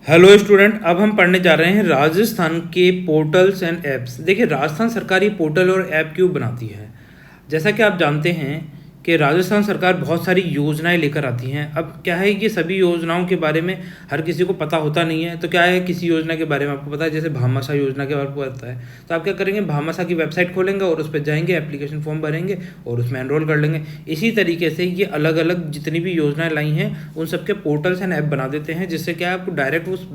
Hello student, अब हम पढ़ने जा रहे हैं राजस्थान के पोर्टल्स एंड ऐप्स। देखिए, राजस्थान सरकार ये पोर्टल और ऐप क्यों बनाती है। जैसा कि आप जानते हैं कि राजस्थान सरकार बहुत सारी योजनाएं लेकर आती हैं। अब क्या है, ये सभी योजनाओं के बारे में हर किसी को पता होता नहीं है। तो क्या है, किसी योजना के बारे में आपको पता है, जैसे भामाशाह योजना के बारे में पता है, तो आप क्या करेंगे, भामाशाह की वेबसाइट खोलेंगे और उस पर जाएंगे, एप्लीकेशन फॉर्म भरेंगे और उसमें एनरोल कर लेंगे। इसी तरीके से ये अलग अलग जितनी भी योजनाएं लाई हैं उन सबके पोर्टल्स एंड ऐप बना देते हैं, जिससे क्या है, आपको डायरेक्ट उस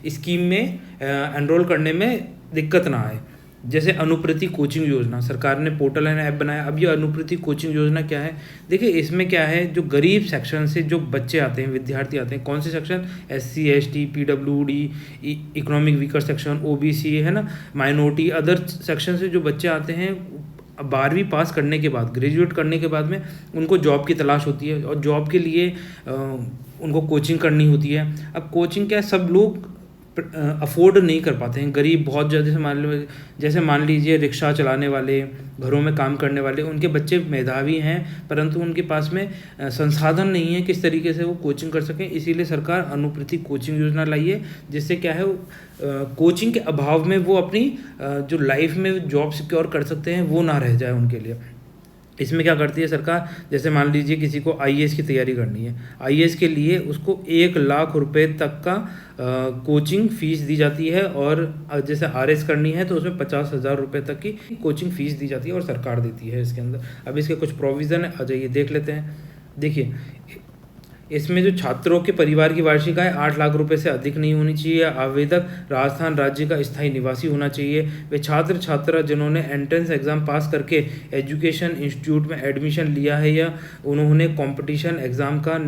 स्कीम में एनरोल करने में दिक्कत ना आए। जैसे अनुप्रति कोचिंग योजना, सरकार ने पोर्टल एंड ऐप बनाया। अब ये अनुप्रति कोचिंग योजना क्या है, देखिए इसमें क्या है, जो गरीब सेक्शन से जो बच्चे आते हैं, विद्यार्थी आते हैं, कौन से section, SC ST PWD, economic weaker section, OBC है ना, माइनॉरिटी, अदर सेक्शन से जो बच्चे आते हैं, 12वीं पास करने के बाद, ग्रेजुएट करने के बाद में उनको जॉब की तलाश होती है और जॉब के लिए उनको कोचिंग करनी होती है। अब कोचिंग क्या है, सब लोग अफोर्ड नहीं कर पाते हैं। गरीब बहुत ज़्यादा, जैसे मान लीजिए रिक्शा चलाने वाले, घरों में काम करने वाले, उनके बच्चे मेधावी हैं परंतु उनके पास में संसाधन नहीं है किस तरीके से वो कोचिंग कर सकें। इसीलिए सरकार अनुप्रति कोचिंग योजना लाई है, जिससे क्या है, कोचिंग के अभाव में वो अपनी जो लाइफ में जॉब सिक्योर कर सकते हैं वो ना रह जाए उनके लिए। इसमें क्या करती है सरकार, जैसे मान लीजिए किसी को IAS की तैयारी करनी है, IAS के लिए उसको 1 लाख रुपए तक का कोचिंग फ़ीस दी जाती है, और जैसे RS करनी है तो उसमें 50,000 रुपये तक की कोचिंग फ़ीस दी जाती है और सरकार देती है इसके अंदर। अब इसके कुछ प्रोविज़न है, आ जाइए देख लेते हैं। देखिए, इसमें जो छात्रों के परिवार की वार्षिक आय 8 लाख रुपए से अधिक नहीं होनी चाहिए। आवेदक राजस्थान राज्य का स्थायी निवासी होना चाहिए। वे छात्र छात्रा जिन्होंने एंट्रेंस एग्ज़ाम पास करके एजुकेशन इंस्टीट्यूट में एडमिशन लिया है या उन्होंने कंपटीशन एग्ज़ाम का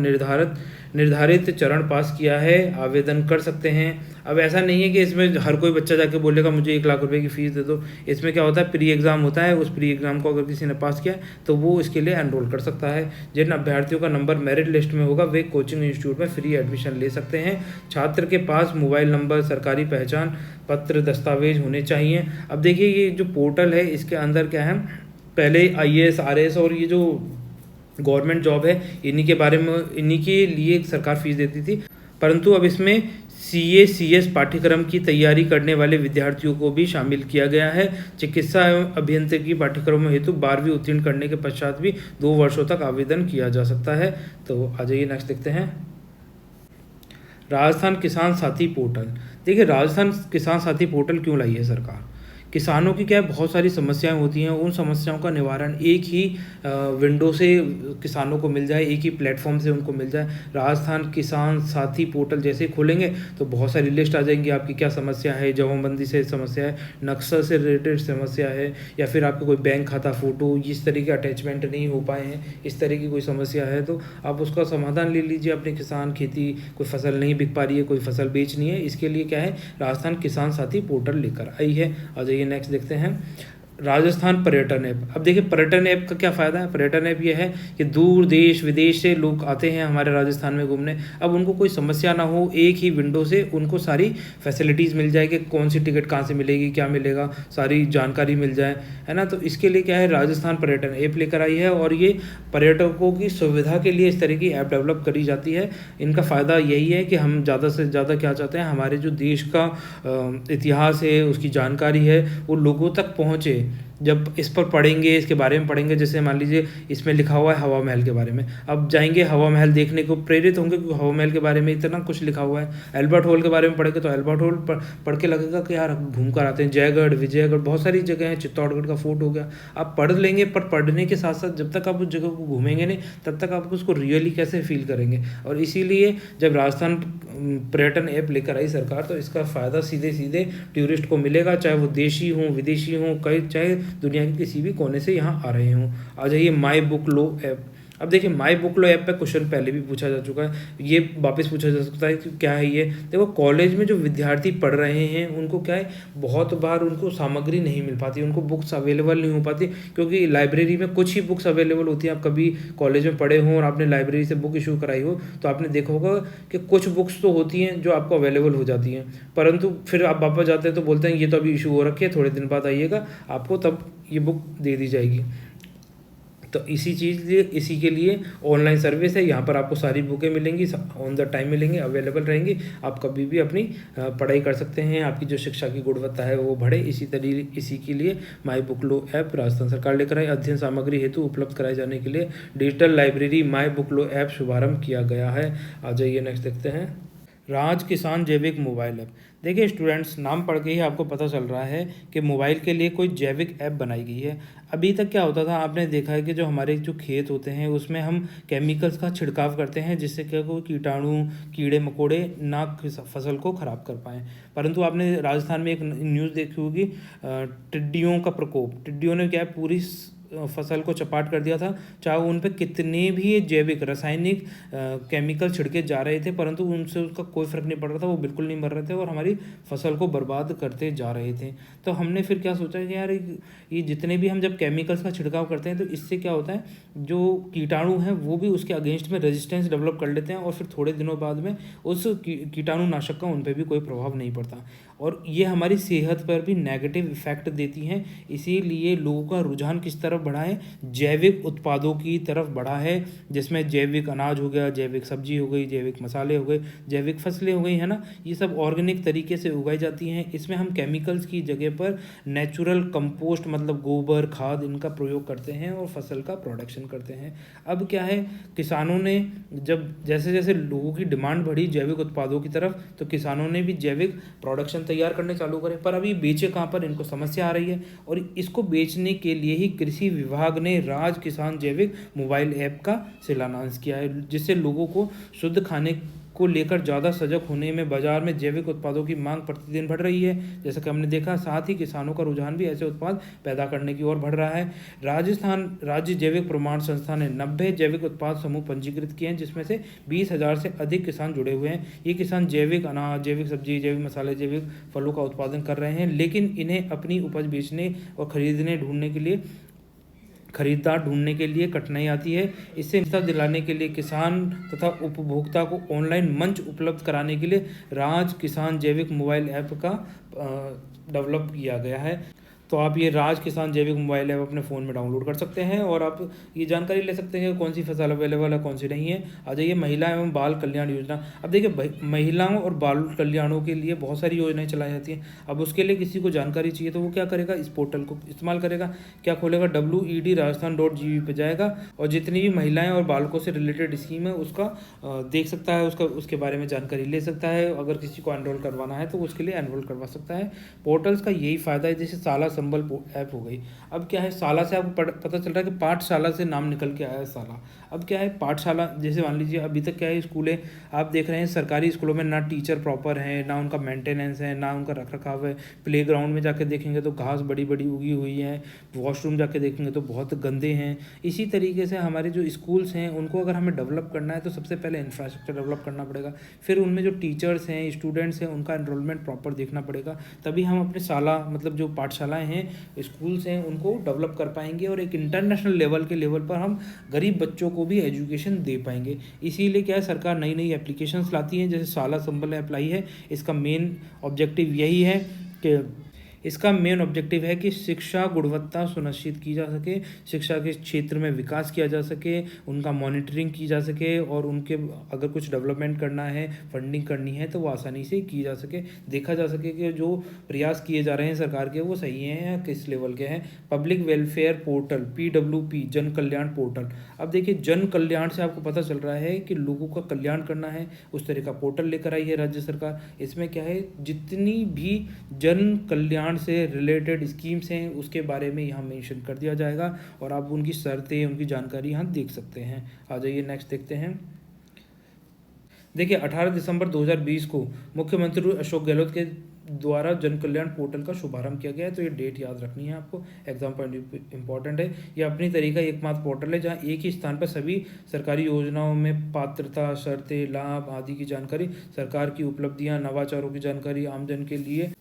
निर्धारित चरण पास किया है, आवेदन कर सकते हैं। अब ऐसा नहीं है कि इसमें हर कोई बच्चा जाके बोलेगा मुझे 1 लाख रुपए की फ़ीस दे दो। इसमें क्या होता है, प्री एग्ज़ाम होता है, उस प्री एग्ज़ाम को अगर किसी ने पास किया तो वो इसके लिए एनरोल कर सकता है। जिन अभ्यर्थियों का नंबर मेरिट लिस्ट में होगा वे कोचिंग इंस्टीट्यूट में फ्री एडमिशन ले सकते हैं। छात्र के पास मोबाइल नंबर, सरकारी पहचान पत्र, दस्तावेज होने चाहिए। अब देखिए, ये जो पोर्टल है इसके अंदर क्या है, पहले IAS RS और ये जो गवर्नमेंट जॉब है इन्हीं के बारे में, इन्हीं के लिए सरकार फीस देती थी, परंतु अब इसमें CA CS पाठ्यक्रम की तैयारी करने वाले विद्यार्थियों को भी शामिल किया गया है। चिकित्सा एवं अभियांत्रिकी पाठ्यक्रमों हेतु 12वीं उत्तीर्ण करने के पश्चात भी 2 वर्षों तक आवेदन किया जा सकता है। तो आ जाइए नेक्स्ट देखते हैं, राजस्थान किसान साथी पोर्टल। देखिए, राजस्थान किसान साथी पोर्टल क्यों लाई है सरकार, किसानों की क्या है, बहुत सारी समस्याएं होती हैं, उन समस्याओं का निवारण एक ही विंडो से किसानों को मिल जाए, एक ही प्लेटफॉर्म से उनको मिल जाए। राजस्थान किसान साथी पोर्टल जैसे ही खोलेंगे तो बहुत सारी लिस्ट आ जाएंगी, आपकी क्या समस्या है, जमाबंदी से समस्या है, नक्सल से रिलेटेड समस्या है, या फिर आपका कोई बैंक खाता फ़ोटो इस तरह के अटैचमेंट नहीं हो पाए हैं, इस तरह की कोई समस्या है तो आप उसका समाधान ले लीजिए। अपने किसान खेती, कोई फसल नहीं बिक पा रही है, कोई फसल बेचनी है, इसके लिए क्या है, राजस्थान किसान साथी पोर्टल लेकर आई है। आ जाइए नेक्स्ट देखते हैं, राजस्थान पर्यटन ऐप। अब देखिए, पर्यटन ऐप का क्या फ़ायदा है, पर्यटन ऐप ये है कि दूर देश विदेश से लोग आते हैं हमारे राजस्थान में घूमने। अब उनको कोई समस्या ना हो, एक ही विंडो से उनको सारी फैसिलिटीज़ मिल जाएगी, कौन सी टिकट कहाँ से मिलेगी, क्या मिलेगा, सारी जानकारी मिल जाए, है ना। तो इसके लिए क्या है, राजस्थान पर्यटन ऐप लेकर आई है और ये पर्यटकों की सुविधा के लिए इस तरह की ऐप डेवलप करी जाती है। इनका फ़ायदा यही है कि हम ज़्यादा से ज़्यादा क्या चाहते हैं, हमारे जो देश का इतिहास है, उसकी जानकारी है, वो लोगों तक पहुँचे। जब इस पर पढ़ेंगे, इसके बारे में पढ़ेंगे, जैसे मान लीजिए इसमें लिखा हुआ है हवा महल के बारे में, अब जाएंगे हवा महल देखने को प्रेरित होंगे क्योंकि हवा महल के बारे में इतना कुछ लिखा हुआ है। एल्बर्ट हॉल के बारे में पढ़ेंगे तो एल्बर्ट हॉल पढ़ के लगेगा कि यार घूम कर आते हैं, जयगढ़, विजयगढ़, बहुत सारी जगह हैं, चित्तौड़गढ़ का फोर्ट हो गया। आप पढ़ लेंगे, पर पढ़ने के साथ साथ जब तक आप उस जगह को घूमेंगे नहीं तब तक आप उसको रियली कैसे फील करेंगे। और इसीलिए जब राजस्थान पर्यटन ऐप लेकर आई सरकार तो इसका फ़ायदा सीधे सीधे टूरिस्ट को मिलेगा, चाहे वो देशी हों, विदेशी हों, कई चाहे दुनिया के किसी भी कोने से यहाँ आ रहे हों। आ जाइए माई बुक लो ऐप। अब देखिए, माई बुक लो ऐप पे क्वेश्चन पहले भी पूछा जा चुका है, ये वापस पूछा जा सकता है कि क्या है ये। देखो, कॉलेज में जो विद्यार्थी पढ़ रहे हैं उनको क्या है, बहुत बार उनको सामग्री नहीं मिल पाती, उनको बुक्स अवेलेबल नहीं हो पाती, क्योंकि लाइब्रेरी में कुछ ही बुक्स अवेलेबल होती हैं। आप कभी कॉलेज में पढ़े हों और आपने लाइब्रेरी से बुक इशू कराई हो तो आपने देखा होगा कि कुछ बुक्स तो होती हैं जो आपको अवेलेबल हो जाती हैं, परंतु फिर आप वापस जाते हैं तो बोलते हैं ये तो अभी इशू हो रखी है, थोड़े दिन बाद आइएगा, आपको तब ये बुक दे दी जाएगी। तो इसी के लिए ऑनलाइन सर्विस है। यहाँ पर आपको सारी बुकें मिलेंगी, ऑन द टाइम मिलेंगी, अवेलेबल रहेंगी। आप कभी भी अपनी पढ़ाई कर सकते हैं, आपकी जो शिक्षा की गुणवत्ता है वो बढ़े। इसी के लिए my book low app Rajasthan सरकार लेकर आई। अध्ययन सामग्री हेतु उपलब्ध कराए जाने के लिए digital library my book low app शुभारंभ किया गया है। आ जाइए नेक्स्ट देखते हैं। राज किसान जैविक मोबाइल ऐप। देखिए स्टूडेंट्स, नाम पढ़ के ही आपको पता चल रहा है कि मोबाइल के लिए कोई जैविक ऐप बनाई गई है। अभी तक क्या होता था, आपने देखा है कि जो हमारे जो खेत होते हैं उसमें हम केमिकल्स का छिड़काव करते हैं जिससे क्या कोई कीटाणु, कीड़े मकोड़े ना फसल को ख़राब कर पाएँ। परंतु आपने राजस्थान में एक न्यूज़ देखी होगी, टिड्डियों का प्रकोप। टिड्डियों ने क्या पूरी फसल को चपाट कर दिया था। चाहे उन पे कितने भी जैविक रासायनिक केमिकल छिड़के जा रहे थे, परंतु उनसे उसका कोई फ़र्क नहीं पड़ रहा था। वो बिल्कुल नहीं मर रहे थे और हमारी फसल को बर्बाद करते जा रहे थे। तो हमने फिर क्या सोचा कि यार ये जितने भी हम जब केमिकल्स का छिड़काव करते हैं तो इससे क्या होता है, जो कीटाणु हैं वो भी उसके अगेंस्ट में रेजिस्टेंस डेवलप कर लेते हैं और फिर थोड़े दिनों बाद में उस कीटाणु नाशक का उन पर भी कोई प्रभाव नहीं पड़ता और ये हमारी सेहत पर भी नेगेटिव इफेक्ट देती हैं। इसीलिए लोगों का रुझान किस तरफ बढ़ा है, जैविक उत्पादों की तरफ बढ़ा है, जिसमें जैविक अनाज हो गया, जैविक सब्जी हो गई, जैविक मसाले हो गए, जैविक फसलें हो गई, है ना। ये सब ऑर्गेनिक तरीके से उगाई जाती हैं। इसमें हम केमिकल्स की जगह पर नेचुरल कंपोस्ट मतलब गोबर खाद इनका प्रयोग करते हैं और फसल का प्रोडक्शन करते हैं। अब क्या है, किसानों ने जब जैसे जैसे लोगों की डिमांड बढ़ी जैविक उत्पादों की तरफ, तो किसानों ने भी जैविक प्रोडक्शन तैयार करने चालू करे। पर अभी बेचे कहाँ पर, इनको समस्या आ रही है और इसको बेचने के लिए ही कृषि विभाग ने राज किसान जैविक मोबाइल ऐप का शिलान्यास किया है, जिससे लोगों को शुद्ध खाने को लेकर ज़्यादा सजग होने में बाजार में जैविक उत्पादों की मांग प्रतिदिन बढ़ रही है, जैसा कि हमने देखा। साथ ही किसानों का रुझान भी ऐसे उत्पाद पैदा करने की ओर बढ़ रहा है। राजस्थान राज्य जैविक प्रमाण संस्था ने 90 जैविक उत्पाद समूह पंजीकृत किए हैं, जिसमें से 20,000 से अधिक किसान जुड़े हुए हैं। ये किसान जैविक अनाज, जैविक सब्जी, जैविक मसाले, जैविक फलों का उत्पादन कर रहे हैं, लेकिन इन्हें अपनी उपज बेचने और खरीदार ढूंढने के लिए कठिनाई आती है। इससे निश्चित दिलाने के लिए किसान तथा उपभोक्ता को ऑनलाइन मंच उपलब्ध कराने के लिए राज किसान जैविक मोबाइल ऐप का डेवलप किया गया है। तो आप ये राज किसान जैविक मोबाइल ऐप अपने फ़ोन में डाउनलोड कर सकते हैं और आप ये जानकारी ले सकते हैं कि कौन सी फसल अवेलेबल है, कौन सी नहीं है। आ जाइए महिला एवं बाल कल्याण योजना। अब देखिए महिलाओं और बाल कल्याणों के लिए बहुत सारी योजनाएं चलाई जाती हैं। अब उसके लिए किसी को जानकारी चाहिए तो वो क्या करेगा, इस पोर्टल को इस्तेमाल करेगा। क्या खोलेगा, WED-rajasthan.gv पे जाएगा और जितनी भी महिलाएँ और बालकों से रिलेटेड स्कीम है उसका देख सकता है, उसके बारे में जानकारी ले सकता है। अगर किसी को एनरोल करवाना है तो उसके लिए एनरोल करवा सकता है। पोर्टल्स का यही फ़ायदा है, जैसे साला संबल ऐप हो गई। अब क्या है, साला से आपको पता चल रहा है कि पाठशाला से नाम निकल के आया है साला। अब क्या है, पाठशाला जैसे मान लीजिए अभी तक क्या है, स्कूलें आप देख रहे हैं सरकारी स्कूलों में ना टीचर प्रॉपर है, ना उनका मेंटेनेंस है, ना उनका रखरखाव है। प्लेग्राउंड में जाके देखेंगे तो घास बड़ी बड़ी उगी हुई है, वॉशरूम जाके देखेंगे तो बहुत गंदे हैं। इसी तरीके से हमारे जो स्कूल्स हैं उनको अगर हमें डेवलप करना है तो सबसे पहले इंफ्रास्ट्रक्चर डेवलप करना पड़ेगा, फिर उनमें जो टीचर्स हैं, स्टूडेंट्स हैं, उनका एनरोलमेंट प्रॉपर देखना पड़ेगा, तभी हम अपने शाला मतलब जो पाठशालाएँ हैं, स्कूल्स हैं, उनको डेवलप कर पाएंगे और एक इंटरनेशनल लेवल पर हम गरीब बच्चों को भी एजुकेशन दे पाएंगे। इसीलिए क्या है, सरकार नई नई एप्लीकेशंस लाती हैं, जैसे साला संबल ऐप लाई है। इसका मेन ऑब्जेक्टिव यही है कि शिक्षा गुणवत्ता सुनिश्चित की जा सके, शिक्षा के क्षेत्र में विकास किया जा सके, उनका मॉनिटरिंग की जा सके और उनके अगर कुछ डेवलपमेंट करना है, फंडिंग करनी है तो वो आसानी से की जा सके, देखा जा सके कि जो प्रयास किए जा रहे हैं सरकार के वो सही हैं या किस लेवल के हैं। पब्लिक वेलफेयर पोर्टल PWP जन कल्याण पोर्टल। अब देखिए जन कल्याण से आपको पता चल रहा है कि लोगों का कल्याण करना है, उस तरह का पोर्टल लेकर आई है राज्य सरकार। इसमें क्या है, जितनी भी जन कल्याण से रिलेटेड स्कीम्स हैं उसके बारे में यहाँ मेंशन कर दिया जाएगा और आप उनकी शर्तें, उनकी जानकारी यहाँ देख सकते हैं। आ जाइए नेक्स्ट देखते हैं। देखिए 18 दिसंबर 2020 को मुख्यमंत्री अशोक गहलोत के द्वारा जन कल्याण पोर्टल का शुभारंभ किया गया है। तो ये डेट याद रखनी है आपको, एग्जाम पॉइंट इंपॉर्टेंट है। ये अपनी तरीका एकमात्र पोर्टल है जहाँ एक ही स्थान पर सभी सरकारी योजनाओं में पात्रता, शर्तें, लाभ आदि की जानकारी, सरकार की उपलब्धियाँ, नवाचारों की जानकारी आमजन के लिए।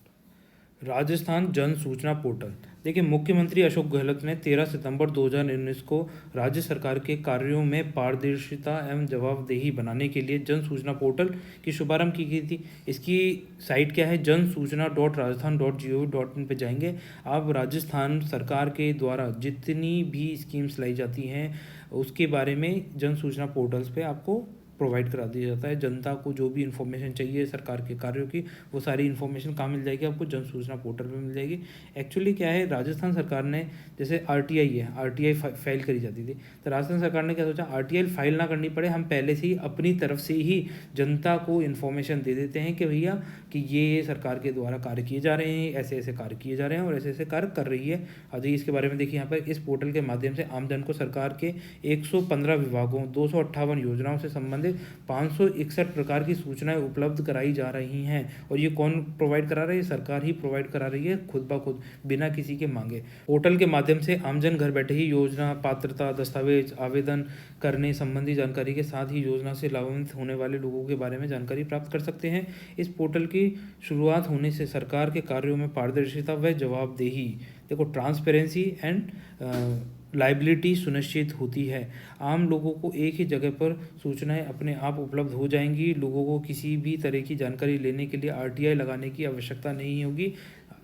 राजस्थान जन सूचना पोर्टल। देखिए, मुख्यमंत्री अशोक गहलोत ने 13 सितंबर 2019 को राज्य सरकार के कार्यों में पारदर्शिता एवं जवाबदेही बनाने के लिए जन सूचना पोर्टल की शुभारंभ की गई थी। इसकी साइट क्या है, जनसूचना.rajasthan.gov.in पे जाएंगे आप। राजस्थान सरकार के द्वारा जितनी भी स्कीम्स लाई जाती हैं उसके बारे में जन सूचना पोर्टल्स पे आपको प्रोवाइड करा दिया जाता है। जनता को जो भी इन्फॉर्मेशन चाहिए सरकार के कार्यों की, वो सारी इन्फॉर्मेशन कहाँ मिल जाएगी आपको, जन सूचना पोर्टल पे मिल जाएगी। एक्चुअली क्या है, राजस्थान सरकार ने, जैसे आरटीआई है, आरटीआई फाइल करी जाती थी, तो राजस्थान सरकार ने क्या सोचा, आरटीआई फाइल ना करनी पड़े, हम पहले से ही अपनी तरफ से ही जनता को इन्फॉर्मेशन दे देते हैं कि भैया कि ये सरकार के द्वारा कार्य किए जा रहे हैं, ऐसे ऐसे कार्य किए जा रहे हैं और ऐसे ऐसे कार्य कर रही है। अभी इसके बारे में देखिए यहाँ पर, इस पोर्टल के माध्यम से आमजन को सरकार के 115 विभागों 258 योजनाओं से संबंधित 561 प्रकार की सूचनाएं उपलब्ध कराई जा रही हैं। और ये कौन प्रोवाइड करा रही है, सरकार ही प्रोवाइड करा रही है, खुद ब खुद, बिना किसी के मांगे। पोर्टल के माध्यम से आमजन घर बैठे ही योजना, पात्रता, दस्तावेज, आवेदन करने संबंधी जानकारी के साथ ही योजना से लाभान्वित होने वाले लोगों के बारे में जानकारी प्राप्त कर सकते हैं। इस पोर्टल की शुरुआत होने से सरकार के कार्यों में पारदर्शिता व जवाबदेही, देखो, ट्रांसपेरेंसी एंड लाइबिलिटी सुनिश्चित होती है। आम लोगों को एक ही जगह पर सूचनाएं अपने आप उपलब्ध हो जाएंगी। लोगों को किसी भी तरह की जानकारी लेने के लिए आरटीआई लगाने की आवश्यकता नहीं होगी।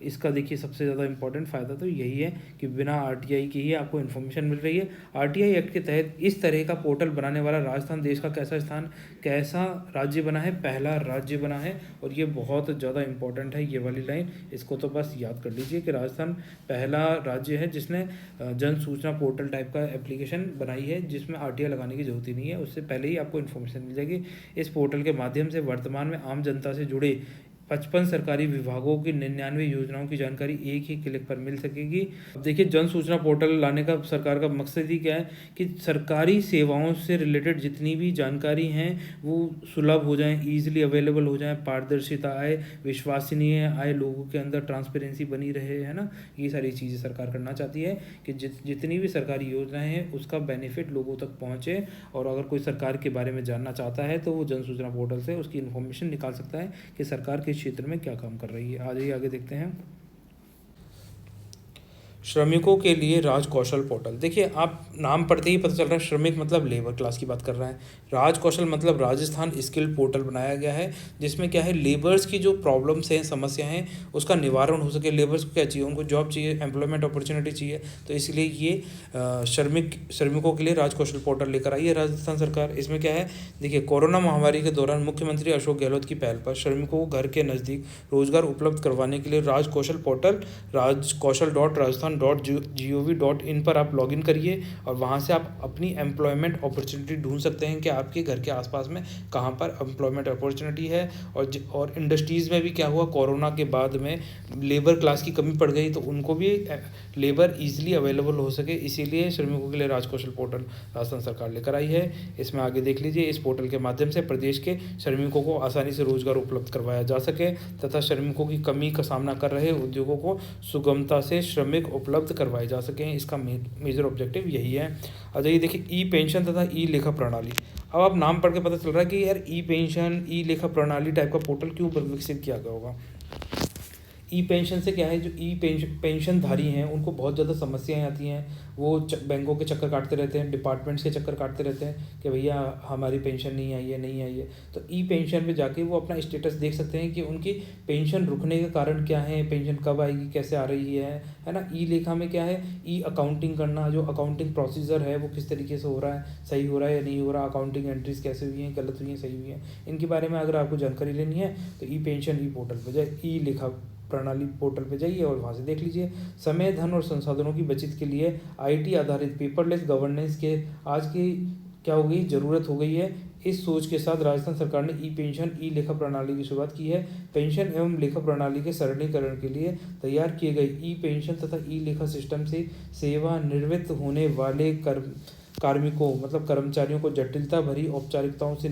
इसका देखिए सबसे ज़्यादा इंपॉर्टेंट फ़ायदा तो यही है कि बिना आरटीआई के ही आपको इन्फॉर्मेशन मिल रही है। आरटीआई एक्ट के तहत इस तरह का पोर्टल बनाने वाला राजस्थान देश का कैसा राज्य बना है, पहला राज्य बना है। और ये बहुत ज़्यादा इंपॉर्टेंट है, ये वाली लाइन, इसको तो बस याद कर लीजिए कि राजस्थान पहला राज्य है जिसने जन सूचना पोर्टल टाइप का एप्लीकेशन बनाई है, जिसमें आरटीआई लगाने की जरूरत ही नहीं है, उससे पहले ही आपको इन्फॉर्मेशन मिल जाएगी। इस पोर्टल के माध्यम से वर्तमान में आम जनता से जुड़े 55 सरकारी विभागों की 99 योजनाओं की जानकारी एक ही क्लिक पर मिल सकेगी। अब देखिए, जन सूचना पोर्टल लाने का सरकार का मकसद ही क्या है कि सरकारी सेवाओं से रिलेटेड जितनी भी जानकारी हैं वो सुलभ हो जाएं, ईजिली अवेलेबल हो जाएं, पारदर्शिता आए, विश्वसनीय आए, लोगों के अंदर ट्रांसपेरेंसी बनी रहे, है ना। ये सारी चीज़ें सरकार करना चाहती है कि जितनी भी सरकारी योजनाएं हैं उसका बेनिफिट लोगों तक पहुँचे। और अगर कोई सरकार के बारे में जानना चाहता है तो वो जन सूचना पोर्टल से उसकी इन्फॉर्मेशन निकाल सकता है कि सरकार के क्षेत्र में क्या काम कर रही है। आगे देखते हैं। श्रमिकों के लिए राज कौशल पोर्टल। देखिए, आप नाम पढ़ते ही पता चल रहा है, श्रमिक मतलब लेबर क्लास की बात कर रहा है। राज कौशल मतलब राजस्थान स्किल पोर्टल बनाया गया है, जिसमें क्या है, लेबर्स की जो प्रॉब्लम्स हैं, समस्या हैं, उसका निवारण हो सके। लेबर्स को क्या चाहिए, उनको जॉब चाहिए, एम्प्लॉयमेंट अपॉर्चुनिटी चाहिए, तो इसलिए ये श्रमिकों के लिए राज कौशल पोर्टल लेकर आई है राजस्थान सरकार। इसमें क्या है, देखिए, कोरोना महामारी के दौरान मुख्यमंत्री अशोक गहलोत की पहल पर श्रमिकों को घर के नज़दीक रोजगार उपलब्ध करवाने के लिए राज कौशल पोर्टल rajkaushal.rajasthan.gov.in पर आप लॉगिन करिए और वहाँ से आप अपनी एम्प्लॉयमेंट अपॉर्चुनिटी ढूंढ सकते हैं कि आपके घर के आसपास में कहाँ पर एम्प्लॉयमेंट अपॉर्चुनिटी है। और इंडस्ट्रीज़ में भी क्या हुआ, कोरोना के बाद में लेबर क्लास की कमी पड़ गई, तो उनको भी लेबर ईजिली अवेलेबल हो सके, इसीलिए श्रमिकों के लिए राज कौशल पोर्टल राजस्थान सरकार लेकर आई है। इसमें आगे देख लीजिए, इस पोर्टल के माध्यम से प्रदेश के श्रमिकों को आसानी से रोजगार उपलब्ध करवाया जा सके तथा श्रमिकों की कमी का सामना कर रहे उद्योगों को सुगमता से श्रमिक उपलब्ध करवाए जा सकें। इसका मेजर ऑब्जेक्टिव यही है। अच्छा, ये देखिए, ई पेंशन तथा ई लेखा प्रणाली। अब आप नाम पढ़ के पता चल रहा है कि यार ई पेंशन, ई लेखा प्रणाली टाइप का पोर्टल क्यों विकसित किया गया होगा। ई पेंशन से क्या है, जो ई पेंशनधारी हैं उनको बहुत ज़्यादा समस्याएं आती हैं। वो बैंकों के चक्कर काटते रहते हैं, डिपार्टमेंट्स के चक्कर काटते रहते हैं कि भैया हमारी पेंशन नहीं आई है। तो ई पेंशन पे जाके वो अपना स्टेटस देख सकते हैं कि उनकी पेंशन रुकने के कारण क्या है, पेंशन कब आएगी, कैसे आ रही है ना। ई लेखा में क्या है, ई अकाउंटिंग करना, जो अकाउंटिंग प्रोसीजर है वो किस तरीके से हो रहा है, सही हो रहा है या नहीं हो रहा, अकाउंटिंग एंट्रीज कैसे हुई हैं, गलत हुई हैं, सही हुई हैं, इनके बारे में अगर आपको जानकारी लेनी है तो ई पेंशन ई पोर्टल पर जाए, ई लेखा प्रणाली पोर्टल पे जाइए और वहाँ से देख लीजिए। समय, धन और संसाधनों की बचत के लिए आईटी आधारित पेपरलेस गवर्नेंस के आज की क्या हो गई, ज़रूरत हो गई है। इस सोच के साथ राजस्थान सरकार ने ई पेंशन ई लेखा प्रणाली की शुरुआत की है। पेंशन एवं लेखा प्रणाली के सरलीकरण के लिए तैयार किए गए ई पेंशन तथा ई लेखा सिस्टम से सेवानिवृत्त होने वाले कार्मिकों मतलब कर्मचारियों को जटिलता भरी औपचारिकताओं से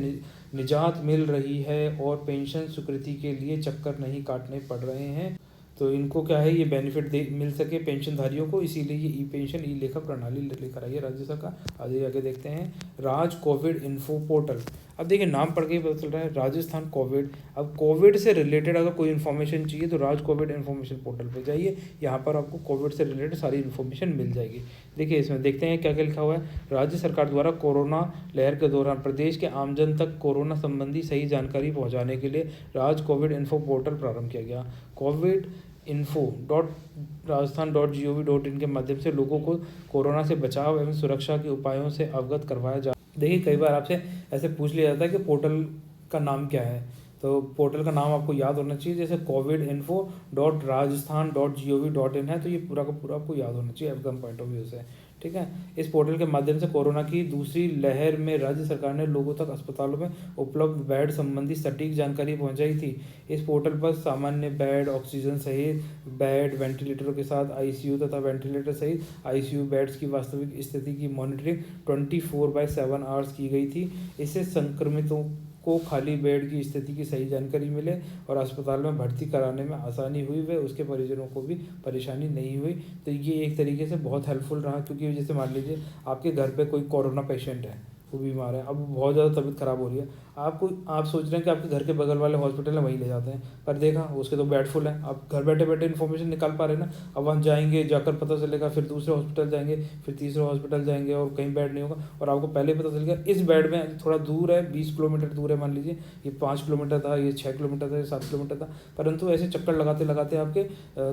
निजात मिल रही है और पेंशन स्वीकृति के लिए चक्कर नहीं काटने पड़ रहे हैं। तो इनको क्या है, ये बेनिफिट मिल सके पेंशनधारियों को, इसीलिए ये ई पेंशन ई लेखा प्रणाली लेकर आई है राज्य सरकार। आगे देखते हैं, राज कोविड इन्फो पोर्टल। अब देखिए नाम पढ़ के ही पता चल रहा है राजस्थान कोविड। अब कोविड से रिलेटेड अगर कोई इन्फॉर्मेशन चाहिए तो राज कोविड इन्फॉर्मेशन पोर्टल पे जाइए, यहाँ पर आपको कोविड से रिलेटेड सारी इन्फॉर्मेशन मिल जाएगी। देखिए इसमें देखते हैं क्या क्या लिखा हुआ है। राज्य सरकार द्वारा कोरोना लहर के दौरान प्रदेश के आमजन तक कोरोना संबंधी सही जानकारी पहुँचाने के लिए राज कोविड इन्फो पोर्टल प्रारंभ किया गया। कोविड info.rajasthan.gov.in के माध्यम से लोगों को कोरोना से बचाव एवं सुरक्षा के उपायों से अवगत करवाया जा। देखिए कई बार आपसे ऐसे पूछ लिया जाता है कि पोर्टल का नाम क्या है, तो पोर्टल का नाम आपको याद होना चाहिए। जैसे covidinfo.rajasthan.gov.in है, तो ये पूरा का पूरा आपको याद होना चाहिए एग्जाम पॉइंट ऑफ व्यू से, ठीक है। इस पोर्टल के माध्यम से कोरोना की दूसरी लहर में राज्य सरकार ने लोगों तक अस्पतालों में उपलब्ध बेड संबंधी सटीक जानकारी पहुंचाई थी। इस पोर्टल पर सामान्य बेड, ऑक्सीजन सहित बेड, वेंटिलेटरों के साथ आईसीयू तथा वेंटिलेटर सहित आईसीयू बेड्स की वास्तविक स्थिति की मॉनिटरिंग 24/7 आवर्स की गई थी। इससे संक्रमितों को खाली बेड की स्थिति की सही जानकारी मिले और अस्पताल में भर्ती कराने में आसानी हुई, व उसके परिजनों को भी परेशानी नहीं हुई। तो ये एक तरीके से बहुत हेल्पफुल रहा, क्योंकि जैसे मान लीजिए आपके घर पे कोई कोरोना पेशेंट है, वो बीमार है, अब बहुत ज़्यादा तबीयत ख़राब हो रही है, आप सोच रहे हैं कि आपके घर के बगल वाले हॉस्पिटल है वहीं ले जाते हैं, पर देखा उसके तो बेड फुल है। आप घर बैठे बैठे इन्फॉर्मेशन निकाल पा रहे हैं ना। अब वहाँ जाएंगे, जाकर पता चलेगा, फिर दूसरे हॉस्पिटल जाएंगे, फिर तीसरे हॉस्पिटल जाएंगे और कहीं बेड नहीं होगा, और आपको पहले ही पता चल गया इस बेड में थोड़ा दूर है, 20 किलोमीटर दूर है, मान लीजिए ये 5 किलोमीटर था, ये 6 किलोमीटर था, ये 7 किलोमीटर था, परंतु ऐसे चक्कर लगाते लगाते आपके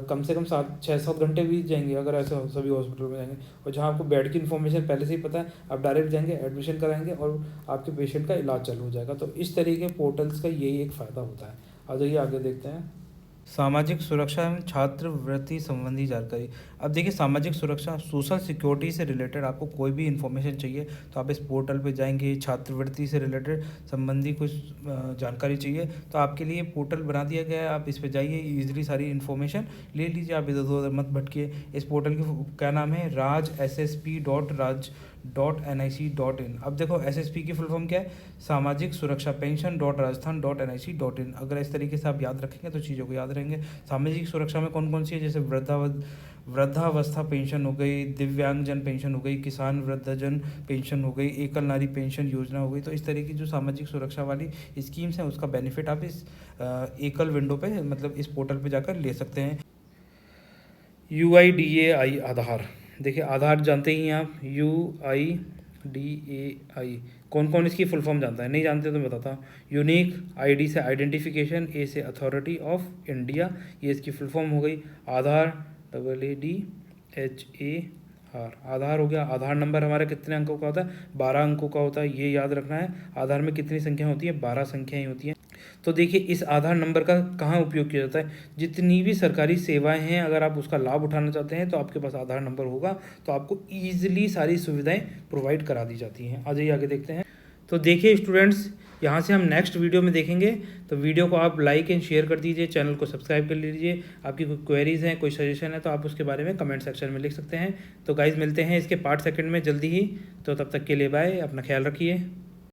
कम से कम 6-7 घंटे बीत जाएंगे अगर ऐसे सभी हॉस्पिटल में जाएंगे। और जहाँ आपको बेड की इन्फॉर्मेशन पहले से ही पता है, आप डायरेक्ट जाएंगे, एडमिशन कराएंगे और आपके पेशेंट का इलाज चालू हो जाएगा। तो इस तरीके पोर्टल्स का यही एक फ़ायदा होता है। आ जाइए आगे देखते हैं। सामाजिक सुरक्षा एवं छात्रवृत्ति संबंधी जानकारी। अब देखिए सामाजिक सुरक्षा, सोशल सिक्योरिटी से रिलेटेड आपको कोई भी इन्फॉर्मेशन चाहिए तो आप इस पोर्टल पे जाएंगे। छात्रवृत्ति से रिलेटेड संबंधी कुछ जानकारी चाहिए तो आपके लिए पोर्टल बना दिया गया है, आप इस पे जाइए, ईजिली सारी इन्फॉर्मेशन ले लीजिए, आप इधर उधर मत भटकिए। इस पोर्टल की क्या नाम है, rajssp.raj.nic.in। अब देखो एसएसपी की फुल फॉर्म क्या है, सामाजिक सुरक्षा पेंशन .rajasthan.nic.in। अगर इस तरीके से आप याद रखेंगे तो चीज़ों को याद रहेंगे। सामाजिक सुरक्षा में कौन कौन सी है, जैसे वृद्धावस्था पेंशन हो गई, दिव्यांगजन पेंशन हो गई, किसान वृद्धजन पेंशन हो गई, एकल नारी पेंशन योजना हो गई। तो इस तरह की जो सामाजिक सुरक्षा वाली स्कीम्स हैं उसका बेनिफिट आप इस एकल विंडो पे, मतलब इस पोर्टल पे जाकर ले सकते हैं। UIDAI आधार, देखिए आधार जानते ही हैं आप, UIDAI कौन कौन इसकी फुल फॉर्म जानता है, नहीं जानते तो मैं बताता हूँ। यूनिक आईडी से आइडेंटिफिकेशन, ए से अथॉरिटी ऑफ इंडिया, ये इसकी फुल फॉर्म हो गई। आधार AADHAR, आधार हो गया। आधार नंबर हमारा कितने अंकों का होता है, 12 अंकों का होता है, ये याद रखना है। आधार में कितनी संख्या होती है, 12 संख्याएँ होती हैं। तो देखिए इस आधार नंबर का कहाँ उपयोग किया जाता है, जितनी भी सरकारी सेवाएं हैं अगर आप उसका लाभ उठाना चाहते हैं तो आपके पास आधार नंबर होगा तो आपको ईजिली सारी सुविधाएं प्रोवाइड करा दी जाती हैं। आ जाइए आगे देखते हैं। तो देखिए स्टूडेंट्स, यहाँ से हम नेक्स्ट वीडियो में देखेंगे, तो वीडियो को आप लाइक एंड शेयर कर दीजिए, चैनल को सब्सक्राइब कर लीजिए। आपकी कोई क्वेरीज़ हैं, कोई सजेशन है तो आप उसके बारे में कमेंट सेक्शन में लिख सकते हैं। तो गाइज़ मिलते हैं इसके पार्ट सेकंड में जल्दी ही, तो तब तक के लिए बाय, अपना ख्याल रखिए।